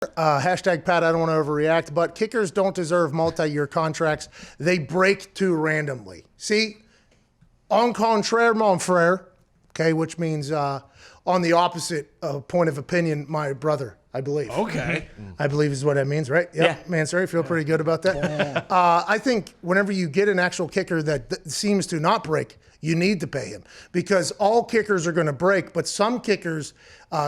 Hashtag Pat, I don't want to overreact, but kickers don't deserve multi-year contracts. They break too randomly. See, en contraire, mon frere, okay, which means on the opposite point of opinion, my brother, I believe. Okay. I believe is what that means, right? Yep. Yeah. Man, sorry, feel pretty good about that. Yeah. I think whenever you get an actual kicker that seems to not break, you need to pay him because all kickers are going to break, but some kickers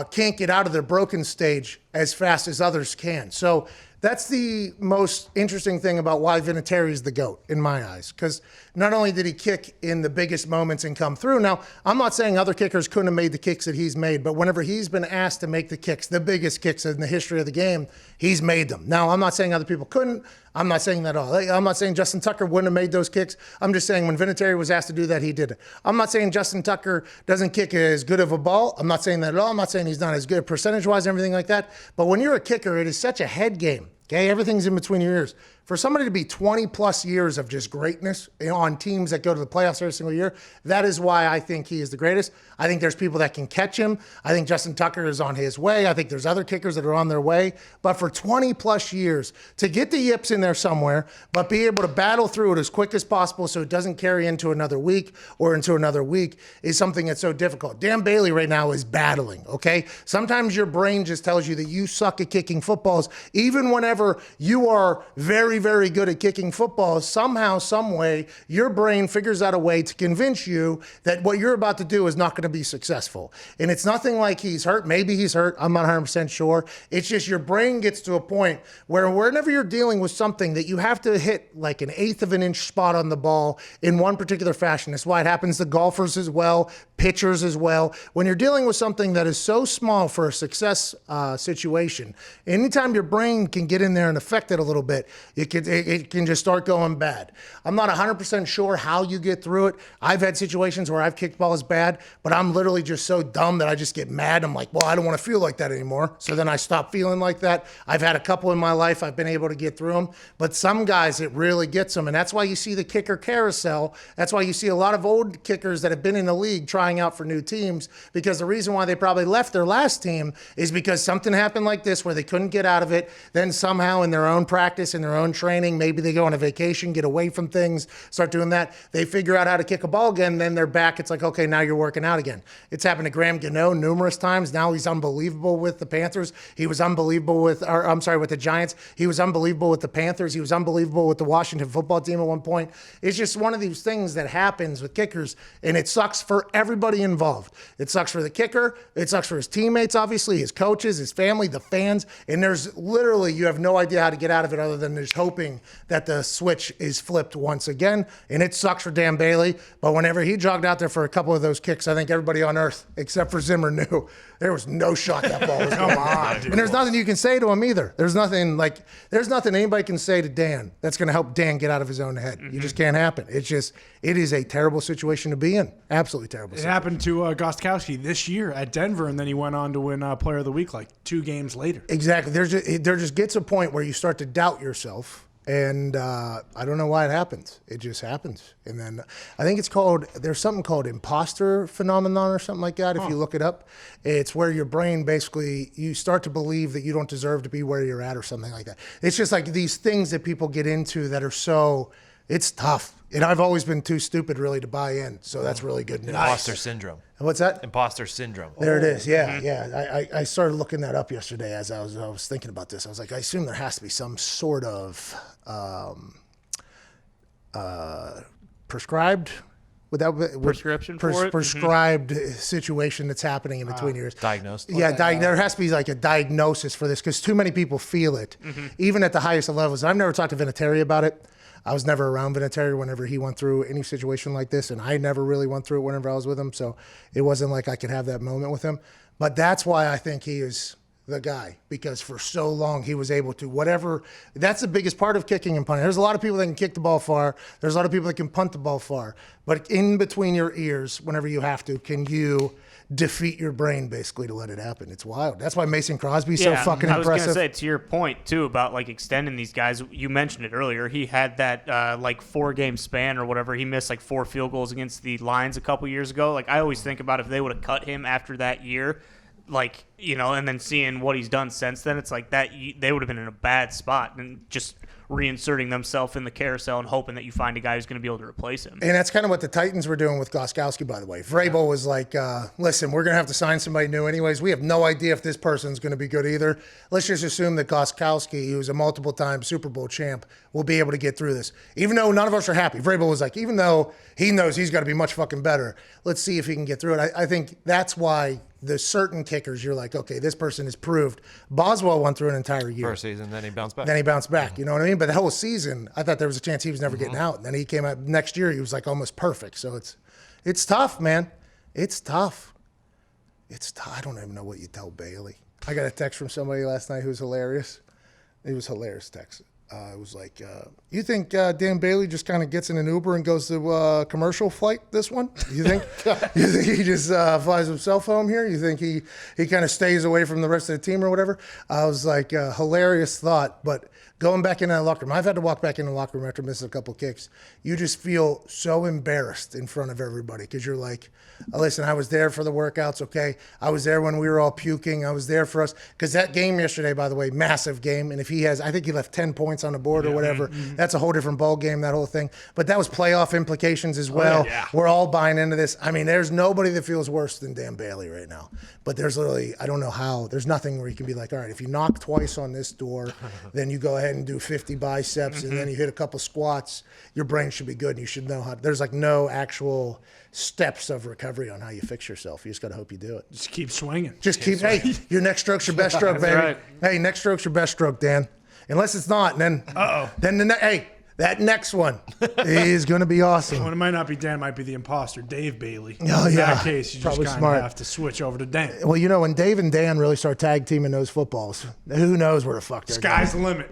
can't get out of their broken stage as fast as others can. So that's the most interesting thing about why Vinatieri is the GOAT in my eyes, because not only did he kick in the biggest moments and come through. Now, I'm not saying other kickers couldn't have made the kicks that he's made, but whenever he's been asked to make the kicks, the biggest kicks in the history of the game, he's made them. Now, I'm not saying other people couldn't. I'm not saying that at all. I'm not saying Justin Tucker wouldn't have made those kicks. I'm just saying when Vinatieri was asked to do that, he did it. I'm not saying Justin Tucker doesn't kick as good of a ball. I'm not saying that at all. I'm not saying he's not as good percentage-wise and everything like that. But when you're a kicker, it is such a head game. Okay, everything's in between your ears. For somebody to be 20-plus years of just greatness on teams that go to the playoffs every single year, that is why I think he is the greatest. I think there's people that can catch him. I think Justin Tucker is on his way. I think there's other kickers that are on their way. But for 20-plus years, to get the yips in there somewhere, but be able to battle through it as quick as possible so it doesn't carry into another week or into another week is something that's so difficult. Dan Bailey right now is battling, okay? Sometimes your brain just tells you that you suck at kicking footballs, even whenever you are very, very good at kicking footballs. Somehow, some way, your brain figures out a way to convince you that what you're about to do is not going to be successful. And it's nothing like he's hurt. Maybe he's hurt. I'm not 100% sure. It's just your brain gets to a point where whenever you're dealing with something that you have to hit like an eighth of an inch spot on the ball in one particular fashion. That's why it happens to golfers as well, pitchers as well. When you're dealing with something that is so small for a success situation, anytime your brain can get in there and affect it a little bit, it can just start going bad. I'm not 100% sure how you get through it. I've had situations where I've kicked balls bad, but I'm literally just so dumb that I just get mad. I'm like, well, I don't want to feel like that anymore. So then I stop feeling like that. I've had a couple in my life. I've been able to get through them. But some guys, it really gets them. And that's why you see the kicker carousel. That's why you see a lot of old kickers that have been in the league trying out for new teams, because the reason why they probably left their last team is because something happened like this where they couldn't get out of it. Then somehow in their own practice, in their own training, maybe they go on a vacation, get away from things, start doing that. They figure out how to kick a ball again. Then they're back. It's like, okay, now you're working out again. It's happened to Graham Gano numerous times. Now he's unbelievable with the Panthers. He was unbelievable with the Giants. He was unbelievable with the Panthers. He was unbelievable with the Washington football team at one point. It's just one of these things that happens with kickers, and it sucks for everybody involved. It sucks for the kicker. It sucks for his teammates, obviously, his coaches, his family, the fans. And there's literally, you have no idea how to get out of it other than just hoping that the switch is flipped once again. And it sucks for Dan Bailey. But whenever he jogged out there for a couple of those kicks, I think everybody on earth, except for Zimmer, knew there was no shot that ball was going on. And there's nothing you can say to him either. There's nothing anybody can say to Dan that's going to help Dan get out of his own head. You just can't happen. It is a terrible situation to be in. Absolutely terrible. It happened to Gostkowski this year at Denver, and then he went on to win Player of the Week like 2 games later. Exactly. There just gets a point where you start to doubt yourself. And I don't know why it happens. It just happens. And then I think there's something called imposter phenomenon or something like that. If you look it up, it's where your brain basically, you start to believe that you don't deserve to be where you're at or something like that. It's just like these things that people get into that are it's tough. And I've always been too stupid really to buy in. So that's really good news. Imposter syndrome. What's that? Imposter syndrome. There it is. Yeah, yeah. I started looking that up yesterday as I was thinking about this. I was like, I assume there has to be some sort of prescribed prescription for it? Prescribed situation that's happening in between years. Diagnosed. Yeah, there has to be like a diagnosis for this because too many people feel it, even at the highest of levels. I've never talked to Vinatieri about it. I was never around Vinatieri whenever he went through any situation like this, and I never really went through it whenever I was with him, so it wasn't like I could have that moment with him. But that's why I think he is the guy, because for so long he was able to whatever. That's the biggest part of kicking and punting. There's a lot of people that can kick the ball far. There's a lot of people that can punt the ball far. But in between your ears, whenever you have to, can you defeat your brain basically to let it happen? It's wild. That's why Mason Crosby's so fucking impressive. I was going to say, to your point, too, about like extending these guys, you mentioned it earlier. He had that like 4-game span or whatever. He missed like 4 field goals against the Lions a couple years ago. Like I always think about if they would have cut him after that year, like, you know, and then seeing what he's done since then, it's like that they would have been in a bad spot, and just reinserting themselves in the carousel and hoping that you find a guy who's going to be able to replace him. And that's kind of what the Titans were doing with Gostkowski, by the way. Vrabel was like, listen, we're going to have to sign somebody new anyways. We have no idea if this person's going to be good either. Let's just assume that Gostkowski, who's a multiple-time Super Bowl champ, will be able to get through this. Even though none of us are happy. Vrabel was like, even though he knows he's got to be much fucking better, let's see if he can get through it. I think that's why the certain kickers, you're like, okay, this person is proved. Boswell went through an entire year. First season, then he bounced back. You know what I mean? But the whole season, I thought there was a chance he was never getting out. And then he came out next year, he was like almost perfect. So it's tough, man. It's tough. I don't even know what you tell Bailey. I got a text from somebody last night who was hilarious. It was a hilarious text. It was like, you think Dan Bailey just kind of gets in an Uber and goes to a commercial flight this one? You think he just flies himself home here? You think he kind of stays away from the rest of the team or whatever? I was like, hilarious thought. But going back into the locker room, I've had to walk back in the locker room after missing a couple kicks. You just feel so embarrassed in front of everybody because you're like, listen, I was there for the workouts, okay? I was there when we were all puking. I was there for us. Because that game yesterday, by the way, massive game. And if he has, I think he left 10 points on the board or whatever. That's a whole different ball game, that whole thing. But that was playoff implications as well. We're all buying into this. I mean, there's nobody that feels worse than Dan Bailey right now. But there's literally, I don't know how, there's nothing where you can be like, all right, if you knock twice on this door, then you go ahead and do 50 biceps, and then you hit a couple squats, your brain should be good, and you should know how. There's like no actual steps of recovery on how you fix yourself. You just got to hope you do it. Just keep swinging. Hey, your next stroke's your best stroke, baby. Right. Hey, next stroke's your best stroke, Dan. Unless it's not, and then that next one is going to be awesome. Well, it might not be Dan, it might be the imposter, Dave Bailey. Oh, In yeah. that case, you Probably just kind smart. of have to switch over to Dan. Well, you know, when Dave and Dan really start tag teaming those footballs, who knows where the fuck they're going. Sky's the limit.